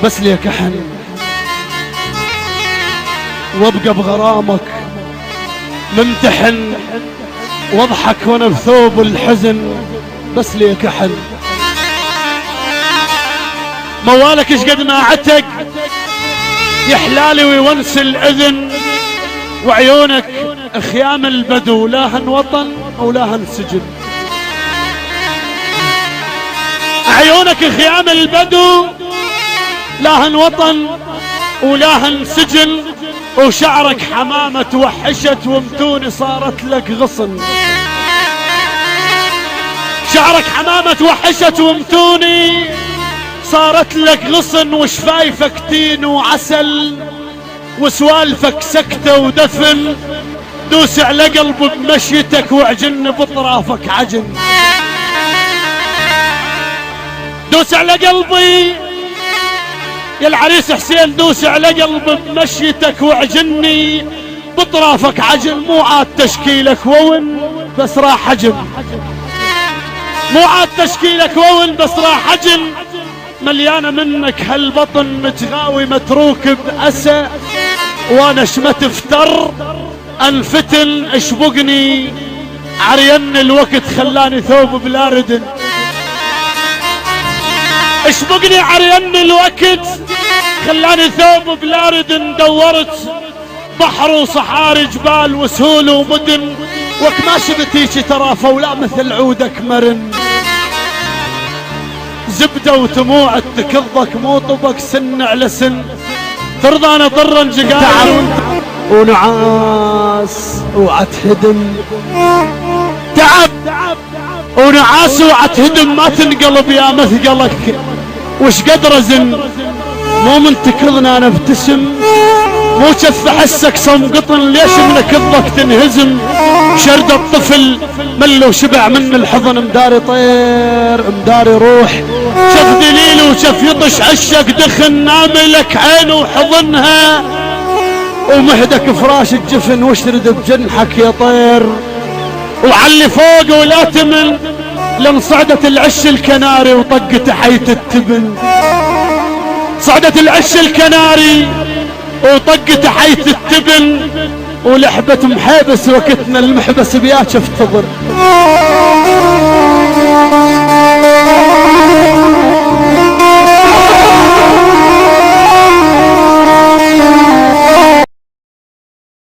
بس ليك احن وابقى بغرامك ممتحن، واضحك وانا بثوب الحزن بس ليك احن. موالك ايش قد ما عتق يحلالي ويونس الاذن، وعيونك خيام البدو لاهن وطن ولاهن سجن. عيونك خيام البدو لاهن وطن ولاهن سجن، وشعرك حمامة توحشت ومتوني صارت لك غصن. شعرك حمامة توحشت ومتوني صارت لك غصن، وشفايفك تين وعسل وسوالفك سكتة ودفن. دوس على قلبي بمشيتك واعجن بطرافك عجن. دوس على قلبي يا العريس حسين، دوس على قلبي بمشيتك واعجني بطرافك عجن. مو عاد تشكيلك وون بس راح حجم، مو عاد تشكيلك وون بس راح حجم. مليانة منك هالبطن متغاوي متروك بأسى، وانا شمت افتر انفتن اشبقني عرين الوقت خلاني ثوب بلا ردن. اشبقني عرين الوقت خلاني ثوب بلا ردن. دورت بحر وصحاري جبال وسهول ومدن، وك ما شبتيشي ترى فولا مثل عودك مرن. زبدة وتموع تكضك مو طبك سن على سن، ترضى انا ضرا جقال ونعاس وعتهدم. تعب ونعاس وعتهدم ما تنقلب يا مثقلك وش قد رزن. مو من تكرضنا انا ابتسم، مو شف حسك صم قطن ليش من كضك تنهزم. شرد الطفل ملو شبع من الحضن، مداري طير مداري روح. شف دليل وشف يطش عشق دخن، ناملك عين وحضنها ومهدك فراش الجفن. واشرد بجنحك يا طير وعلي فوق ولا تمن، لان صعدت العش الكناري وطقت حيت التبن. صعدت العش الكناري وطقت حيت التبن، ولحبة محابس وقتنا المحبس بياك افتضر.